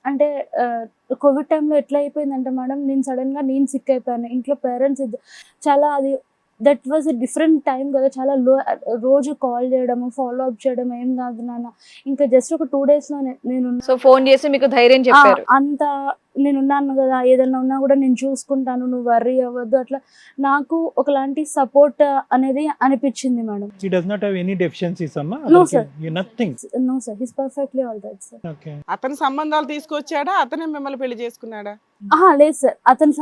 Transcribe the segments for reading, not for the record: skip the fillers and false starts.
అంటే కోవిడ్ టైంలో ఎట్లా అయిపోయిందంటే మేడం, నేను సడన్‌గా సిక్ అయిపోయాను. ఇంట్లో పేరెంట్స్ చాలా అది that was a different time కదా! చాలా రోజు కాల్ చేయడము, ఫాలో అప్ చేయడం, "ఏం కాదు నాన్న." ఇంకా జస్ట్ ఒక 2 డేస్‌లో నేను సో ఫోన్ చేసి మీకు ధైర్యం చెప్పారు. అంత నేనున్నాను గదా! ఏదన్నా ఉన్నా గూడా నేను చూసుకుంటాను. నువ్వు వర్రీ అవ్వద్దు. అట్లా నాకు ఒకలాంటి సపోర్ట్ అనేది అనిపిచ్చింది madam. He does not have any deficiencies అమ్మా. No, sir. Nothing. No sir. He is perfectly all right sir. Okay. అతని సంబంధాలు తీసుకొచ్చాడా, అతనే మిమ్మల్ని పెళ్లి చేసుకున్నాడా? లేదు సార్. అతని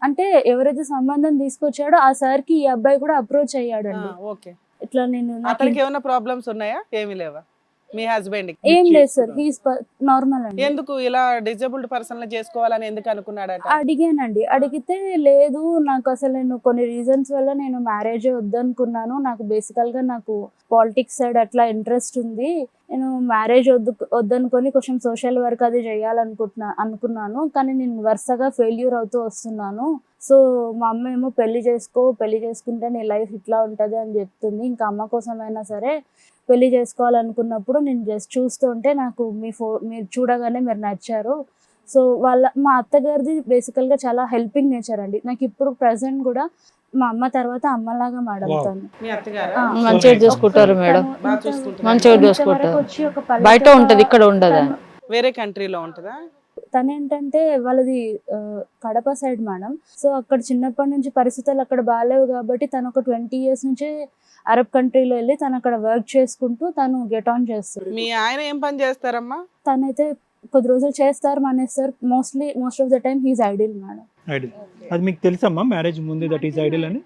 అంటే ఎవరైతే సంబంధం తీసుకొచ్చాడో ఆ సార్‌కి ఈ అబ్బాయి కూడా అప్రోచ్ అయ్యాడండి. ఓకే. ఇట్లా అతనికి ఏమైనా ప్రాబ్లమ్స్ ఉన్నాయా? ఏమీ లేవా మీ హస్బెండ్? ఏం లేదు సార్. హి ఈస్ నార్మల్ అండి. ఎందుకు ఇలా డిజేబుల్డ్ పర్సన్ చేసుకోవాలని ఎందుకు అనుకున్నాడట? అడిగానండి. అడిగితే లేదు, నాకు అసలు నేను కొన్ని రీజన్స్ వల్ల నేను మ్యారేజే వద్దనుకున్నాను. నాకు బేసికల్‌గా నాకు పాలిటిక్స్ సైడ్ అట్లా ఇంట్రెస్ట్ ఉంది. నేను మ్యారేజ్ వద్దనుకొని కొంచెం సోషల్ వర్క్ అది అనుకున్నాను. కానీ నేను వరుసగా ఫెయిల్యూర్ అవుతూ వస్తున్నాను. సో మా అమ్మ ఏమో పెళ్లి చేసుకుంటే నీ లైఫ్ ఇట్లా ఉంటది అని చెప్తుంది. ఇంకా అమ్మ కోసమైనా సరే పెళ్లి చేసుకోవాలనుకున్నప్పుడు నేను జస్ట్ చూస్తుంటే నాకు మీరు చూడగానే మీరు నచ్చారు. సో మా అత్తగారిది బేసికల్‌గా చాలా హెల్పింగ్ నేచర్ అండి. నాకు ఇప్పుడు ప్రెజెంట్ కూడా మా అమ్మ తర్వాత అమ్మలాగా మేడం తను. మీ అత్తగారు మంచిగా చూసుకుంటారు మేడం, బాగా చూసుకుంటారు. మంచిగా చూసుకుంటారు. వచ్చి ఒక బయట ఉంటది, ఇక్కడ ఉండదా? వేరే కంట్రీలో ఉంటుందా? తనేంటంటే వాళ్ళది కడప సైడ్ మేడం. సో అక్కడ చిన్నప్పటి నుంచి పరిస్థితులు అక్కడ బాగాలేవు కాబట్టి తను ఒక 20 years నుంచే అరబ్ కంట్రీలో వెళ్ళి తను అక్కడ వర్క్ చేసుకుంటూ తను గెట్ ఆన్ చేస్తారు. మీ ఆయన ఏం పని చేస్తారమ్మా? తనైతే కొద్ది రోజులు చేస్తారు, మానేస్తారు. Most of the time he's idle madam. Ideal. అది మీకు తెలుసమ్మా మ్యారేజ్ ముందు దట్ ఈస్ ఐడియల్ అని?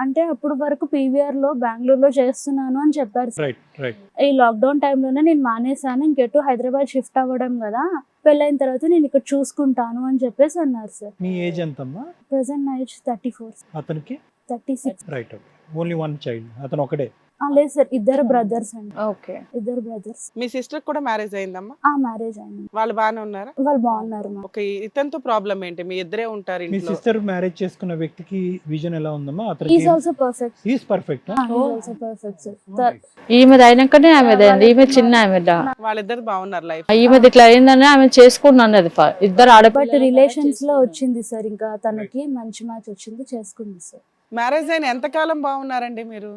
అంటే అప్పుడు వరకు PVR లో బెంగళూరులో చేస్తున్నాను అని చెప్పారు. రైట్. ఈ లాక్డౌన్ టైంలోనే నేను మానేసాను, ఇంకెటు హైదరాబాద్ షిఫ్ట్ అవ్వడం కదా, పెళ్ళైన తర్వాత నేను ఇక్కడ చూసుకుంటాను అని చెప్పేసి అన్నారు సార్. మీ ఏజ్ ఎంతమ్మా? ప్రెసెంట్ నా ఏజ్ 34. అతనికి 36. రైట్. ఓన్లీ వన్ చైల్డ్, అతను ఒకడే? లేదు సార్, ఇద్దరు బ్రదర్స్ అండి. ఓకే. ఇద్దరు బ్రదర్స్. మీ సిస్టర్ కూడా మ్యారేజ్ అయిందమ్మా? మ్యారేజ్ అయింది. వాళ్ళు బాగానే ఉన్నారా? వాళ్ళు బాగున్నారు మా. ఓకే. ఇతనితో ప్రాబ్లం ఏంటి? మీ ఇద్దరే ఉంటారు మీ ఇంట్లో. సిస్టర్ మ్యారేజ్ చేసుకున్న వ్యక్తికి విజన్ ఎలా ఉందమ్మా? ఈజ్ అతనికి also perfect. Is perfect. Also perfect sir. ఈమెది అయినాకనే ఆమెదండి, ఈమె చిన్న ఆమెదా. వాళ్ళిద్దరు బాగున్నారు లైఫ్. ఈమెది ఇట్లా అయిందని ఆమె చేసుకున్నాను. ఇద్దరు బట్ రిలేషన్స్ లో వచ్చింది సార్, ఇంకా తనకి మంచి మ్యాచ్ వచ్చింది, చేసుకుంది సార్. మ్యారేజ్ అయిన ఎంత కాలం బాగున్నారండి మీరు?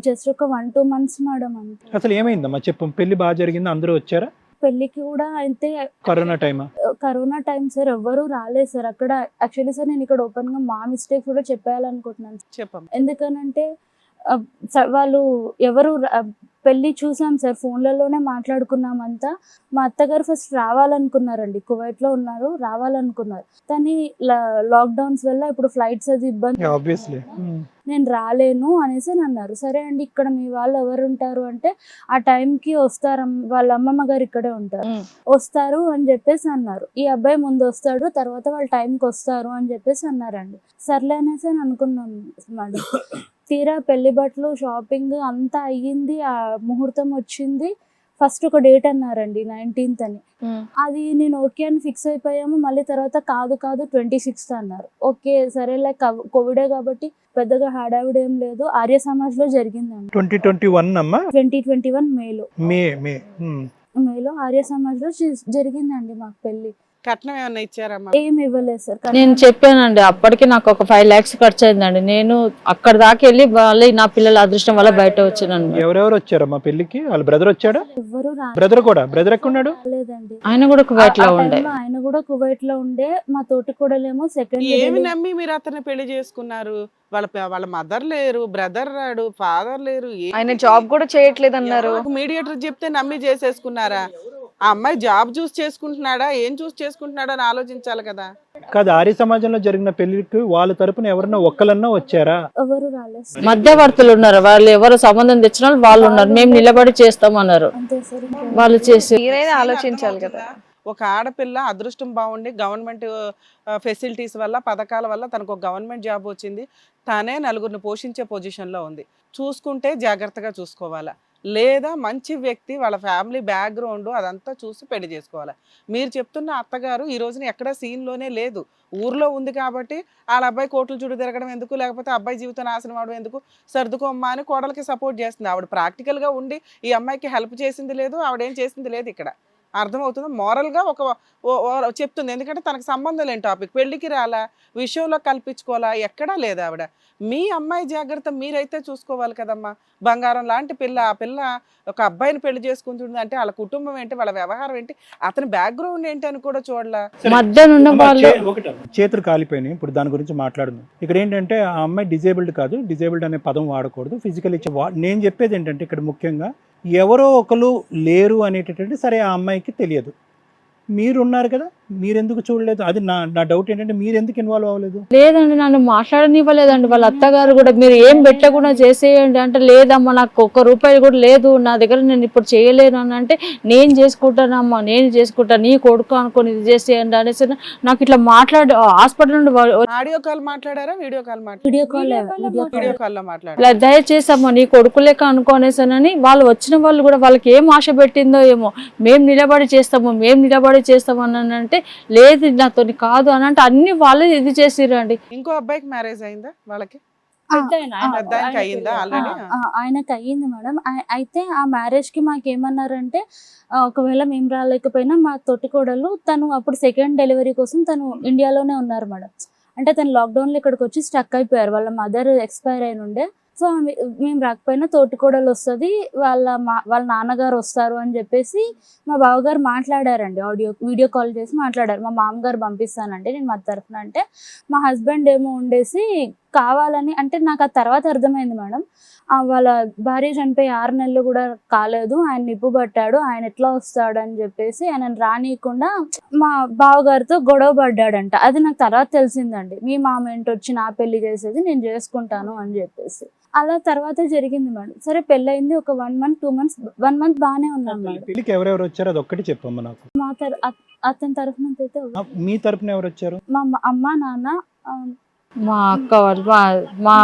జస్ట్ ఒక 1-2 months మేడం అంతే. అసలు ఏమైందమ్మా చెప్పు. పెళ్లి బాగా జరిగింది, అందరూ వచ్చారా? పెళ్లికి కూడా అయితే కరోనా టైమా? కరోనా టైం సార్, ఎవ్వరూ రాలేదు సార్ అక్కడ. యాక్చువల్లీ సార్ నేను ఇక్కడ ఓపెన్ గా మా మిస్టేక్ కూడా చెప్పేయాలనుకుంటున్నాను. చెప్పమ్మా. ఎందుకనంటే వాళ్ళు ఎవరు పెళ్ళి చూసాం సార్, ఫోన్లలోనే మాట్లాడుకున్నాం అంతా. మా అత్తగారు ఫస్ట్ రావాలనుకున్నారండి, కువైట్లో ఉన్నారు, రావాలనుకున్నారు. కానీ లాక్డౌన్స్ వల్ల ఇప్పుడు ఫ్లైట్స్ అది ఇబ్బంది, ఆబ్వియస్లీ నేను రాలేను అనేసి అన్నారు. సరే అండి, ఇక్కడ మీ వాళ్ళు ఎవరు ఉంటారు అంటే ఆ టైంకి వస్తారు, వాళ్ళ అమ్మమ్మ గారు ఇక్కడే ఉంటారు, వస్తారు అని చెప్పేసి అన్నారు. ఈ అబ్బాయి ముందు వస్తాడు, తర్వాత వాళ్ళ టైంకి వస్తారు అని చెప్పేసి అన్నారండి. సర్లే అనేసి అని అనుకున్నాం మేడం. తీరా పెళ్లి బట్టలు షాపింగ్ అంతా అయ్యింది, ఆ ముహూర్తం వచ్చింది. ఫస్ట్ ఒక డేట్ అన్నారండి 19th అని. అది నేను ఓకే అని ఫిక్స్ అయిపోయాము. మళ్ళీ తర్వాత కాదు 26th అన్నారు. ఓకే సరేలే, కోవిడే కాబట్టి పెద్దగా హడావిడి ఏం లేదు. ఆర్య సమాజ్ లో జరిగిందండి 2021 అమ్మా. 2021 మేలో. మేలో ఆర్య సమాజ్ లో జరిగిందండి మాకు పెళ్లి. కట్నం ఏమన్నా ఇచ్చారమ్మా? ఏం ఇవ్వలేదు సార్. నేను చెప్పానండి, అప్పటికి నాకు ఒక 5 lakhs ఖర్చు అయిందండి. నేను అక్కడ దాకా వెళ్ళి మళ్ళీ నా పిల్లల అదృష్టం వల్ల బయట వచ్చినాను. ఎవరెవరు వచ్చారమ్మా పెళ్లికి? వాళ్ళ బ్రదర్ వచ్చాడా? ఎవ్వరు బ్రదర్ ఎక్కడున్నాడు? రాలేదండి. ఆయన కూడా కువైట్ లో ఉండే. ఆయన కూడా కువైట్ లో ఉండే. మా తోటి కూడలేమో సెకండ్. ఏమి నమ్మి మీరు అతన్ని పెళ్లి చేసుకున్నారు? వాళ్ళ మదర్ లేరు, బ్రదర్ రాడు, ఫాదర్ లేరు. ఆయన జాబ్ కూడా చేయట్లేదు అన్నారు. మీడియేటర్ చెప్తే నమ్మి చేసేసుకున్నారా? ఆ అమ్మాయి జాబ్ చూస్ చేసుకుంటున్నాడా, ఏం చూస్ చేసుకుంటున్నాడా అని ఆలోచించాలి కదా. కాదు, ఆర్య సమాజంలో జరిగిన పెళ్లికి వాళ్ళ తరపున ఎవరన్నా ఒక్కలన్నా వచ్చారా? ఎవరు రాలేదు. మధ్యవర్తులు ఉన్నారు, వాళ్ళు ఎవరు సంబంధం తెచ్చిన వాళ్ళు ఉన్నారు. మేము నిలబడి చేస్తామన్నారు, అంతే సార్. వాళ్ళు చేసి. మీరైనా ఆలోచించాలి కదా. ఒక ఆడపిల్ల అదృష్టం బాగుండి గవర్నమెంట్ ఫెసిలిటీస్ వల్ల, పథకాల వల్ల తనకు ఒక గవర్నమెంట్ జాబ్ వచ్చింది. తనే నలుగురిని పోషించే పొజిషన్లో ఉంది. చూసుకుంటే జాగ్రత్తగా చూసుకోవాలా, లేదా మంచి వ్యక్తి వాళ్ళ ఫ్యామిలీ బ్యాక్గ్రౌండ్ అదంతా చూసి పెళ్లి చేసుకోవాలి. మీరు చెప్తున్న అత్తగారు ఈ రోజున ఎక్కడ సీన్లోనే లేదు, ఊర్లో ఉంది కాబట్టి వాళ్ళ అబ్బాయి కోట్లు చుట్టూ తిరగడం ఎందుకు, లేకపోతే అబ్బాయి జీవితం నాశనం అవడం ఎందుకు, సర్దుకోమ్మా అని కోడలికి సపోర్ట్ చేస్తుంది. ఆవిడ ప్రాక్టికల్గా ఉండి ఈ అమ్మాయికి హెల్ప్ చేసింది లేదు, ఆవిడేం చేసింది లేదు. ఇక్కడ అర్థమవుతుందా? మోరల్గా చెప్తుంది. ఎందుకంటే తనకు సంబంధం లేని టాపిక్, పెళ్లికి రాలా, విషయంలో కల్పించుకోవాలా, ఎక్కడా లేదు ఆవిడ. మీ అమ్మాయి జాగ్రత్త మీరైతే చూసుకోవాలి కదమ్మా. బంగారం లాంటి పిల్ల, ఆ పిల్ల ఒక అబ్బాయిని పెళ్లి చేసుకుంటుంది అంటే వాళ్ళ కుటుంబం ఏంటి, వాళ్ళ వ్యవహారం ఏంటి, అతని బ్యాక్గ్రౌండ్ ఏంటి అని కూడా చూడలా. మధ్యన ఉన్న వాళ్ళు చేతులు కాలిపోయినాయి. ఇప్పుడు దాని గురించి మాట్లాడును. ఇక్కడ ఏంటంటే ఆ అమ్మాయి డిజేబుల్డ్ కాదు, డిజేబుల్డ్ అనే పదం వాడకూడదు. ఫిజికల్ నేను చెప్పేది ఏంటంటే ఇక్కడ ముఖ్యంగా ఎవరో ఒకరు లేరు అనేటటువంటి సరే ఆ అమ్మాయికి తెలియదు. మీరు ఉన్నారు కదా, మీరెందుకు చూడలేదు? అది నా డౌట్ ఏంటంటే మీరు ఎందుకు ఇన్వాల్వ్ అవ్వలేదు? లేదండి, నన్ను మాట్లాడనివ్వలేదండి. వాళ్ళ అత్తగారు కూడా మీరు ఏం పెట్టకుండా చేసేయండి అంటే, లేదమ్మా నాకు ఒక్క రూపాయి కూడా లేదు నా దగ్గర, నేను ఇప్పుడు చేయలేను అని అంటే, నేను చేసుకుంటానమ్మా, నేను చేసుకుంటాను, నీ కొడుకు అనుకొని ఇది చేసేయండి అనేసి నాకు ఇట్లా మాట్లాడి హాస్పిటల్ నుండి ఆడియో కాల్ మాట్లాడారా, వీడియో కాల్ వీడియో వీడియో కాల్లో మాట్లాడారు. ఇలా దయచేసి అమ్మా నీ కొడుకు లెక్క అనుకోనేసానని వాళ్ళు వచ్చిన వాళ్ళు కూడా వాళ్ళకి ఏం ఆశ పెట్టిందో ఏమో, మేము నిలబడి చేస్తాము అని అంటే, లేదు నాతో కాదు అని అంటే అన్ని వాళ్ళే ఇది చేసిరండి. ఇంకో అబ్బాయికి మ్యారేజ్ అయిందా వాళ్ళకి? ఆయనకి అయ్యిందా ఆల్రెడీ? ఆయనకి అయ్యింది మేడం. అయితే ఆ మ్యారేజ్ కి మాకేమన్నారంటే, ఒకవేళ మేము రాలేకపోయినా మా తోటికోడలు తను అప్పుడు సెకండ్ డెలివరీ కోసం తను ఇండియాలోనే ఉన్నారు మేడం. అంటే తను లాక్డౌన్ లో ఇక్కడికి వచ్చి స్టక్ అయిపోయారు, వాళ్ళ మదర్ ఎక్స్పైర్ అయిన ఉండే. సో మేము రాకపోయినా తోటికోడలు వస్తుంది, వాళ్ళ నాన్నగారు వస్తారు అని చెప్పేసి మా బావగారు మాట్లాడారండి. వీడియో కాల్ చేసి మాట్లాడారు. మా మామగారు పంపిస్తానంటే నేను మా తరఫున అంటే, మా హస్బెండ్ ఏమో ఉండేసి కావాలని అంటే, నాకు ఆ తర్వాత అర్థమైంది మేడం, వాళ్ళ భార్య చనిపోయి 6 నెలలు కూడా కాలేదు, ఆయన నిప్పు పట్టాడు, ఆయన ఎట్లా వస్తాడు అని చెప్పేసి ఆయన రానియకుండా మా బావగారితో గొడవ పడ్డాడంట. అది నాకు తర్వాత తెలిసిందండి. మీ మామ ఏంటి వచ్చి నా పెళ్లి చేసేది, నేను చేసుకుంటాను అని చెప్పేసి. అలా తర్వాత జరిగింది మేడం. సరే పెళ్ళయింది, ఒక 1 month 2 months 1 month బాగానే ఉన్నాం మేడం. పెళ్లికి ఎవరెవరు వచ్చారో అది ఒక్కటి చెప్పమ్మా నాకు. మా అతని తరఫున అయితే మీ తరపున ఎవరు వచ్చారు? మా అమ్మ నాన్న, మా అక్క వాళ్ళు మా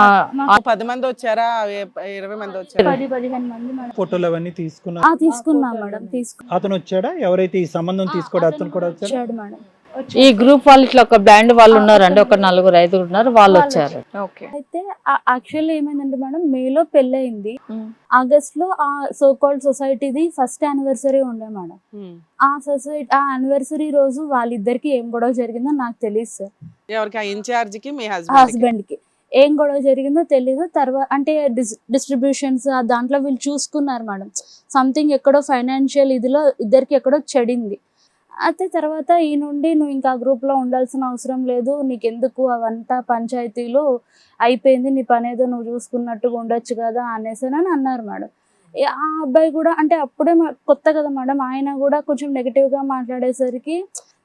10 మంది వచ్చారా, 20 మంది వచ్చారా? 10-15 మంది మేడం. ఫోటోలు అవన్నీ తీసుకున్నా? తీసుకున్నా మేడం. అతను వచ్చాడా? ఎవరైతే ఈ సంబంధం తీసుకోవడం అతను కూడా వచ్చాడు వచ్చాడు మేడం. ఈ గ్రూప్ వాళ్ళు ఇట్లా ఒక బ్యాండ్ వాళ్ళు ఉన్నారండి, ఒక 4-5 ఉన్నారు, వాళ్ళు వచ్చారు. ఓకే. అయితే యాక్చువల్లీ ఏమైందంటే మేడం, మేలో పెళ్ళయింది, ఆగస్ట్ లో ఆ సో కాల్డ్ సొసైటీది ఫస్ట్ యానివర్సరీ ఉండే మేడం. ఆ యానివర్సరీ రోజు వాళ్ళిద్దరికి ఏం గొడవ జరిగిందో నాకు తెలియదు సార్. ఎవరికి? ఆ ఇన్ఛార్జ్ కి, మీ హస్బెండ్ కి ఏం గొడవ జరిగిందో తెలీదు. తర్వాత అంటే డిస్ట్రిబ్యూషన్స్ దాంట్లో వీళ్ళు చూసుకున్నారు మేడం. సంథింగ్ ఎక్కడో ఫైనాన్షియల్ ఇదిలో ఇద్దరికి ఎక్కడో చెడింది. అయితే తర్వాత ఈ నుండి నువ్వు ఇంకా గ్రూప్లో ఉండాల్సిన అవసరం లేదు, నీకెందుకు అవంతా పంచాయతీలు అయిపోయింది, నీ పని ఏదో నువ్వు చూసుకున్నట్టుగా ఉండొచ్చు కదా అనేసి అని అన్నారు మేడం. ఆ అబ్బాయి కూడా అంటే అప్పుడే కొత్త కదా మేడం, ఆయన కూడా కొంచెం నెగిటివ్గా మాట్లాడేసరికి,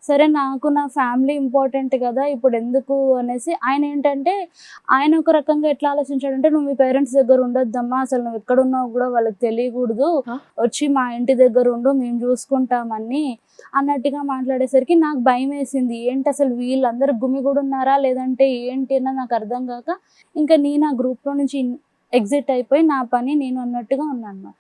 సరే నాకు నా ఫ్యామిలీ ఇంపార్టెంట్ కదా ఇప్పుడు ఎందుకు అనేసి ఆయన ఏంటంటే, ఆయన ఒక రకంగా ఎట్లా ఆలోచించాడంటే, నువ్వు మీ పేరెంట్స్ దగ్గర ఉండొద్దమ్మా, అసలు నువ్వు ఎక్కడున్నావు కూడా వాళ్ళకి తెలియకూడదు, వచ్చి మా ఇంటి దగ్గర ఉండు, మేము చూసుకుంటామని అన్నట్టుగా మాట్లాడేసరికి నాకు భయం వేసింది. ఏంటి అసలు వీళ్ళందరూ గుమి కూడా ఉన్నారా లేదంటే ఏంటి అన్నది నాకు అర్థం కాక, ఇంకా నేను ఆ గ్రూప్లో నుంచి ఎగ్జిట్ అయిపోయి నా పని నేను అన్నట్టుగా ఉన్నాను.